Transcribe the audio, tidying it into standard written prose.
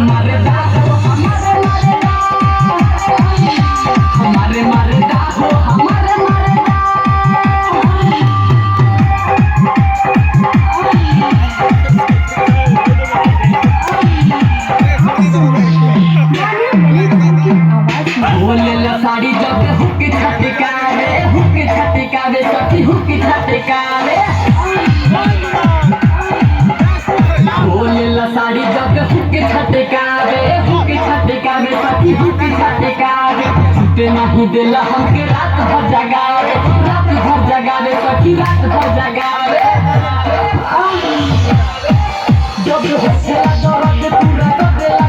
मरदा हो हमारे मरदा हमारे मरदा हो हमारे मरदा बोले साड़ी जब हुक छटकावे सखी हुक छटकावे बोले साड़ी जब हुक छटकावे सखी हुक छटकावे छूटे नहीं दिला हमके रात भर जगावे सखी रात भर जगावे जब होखेला दर्द पूरा कर देला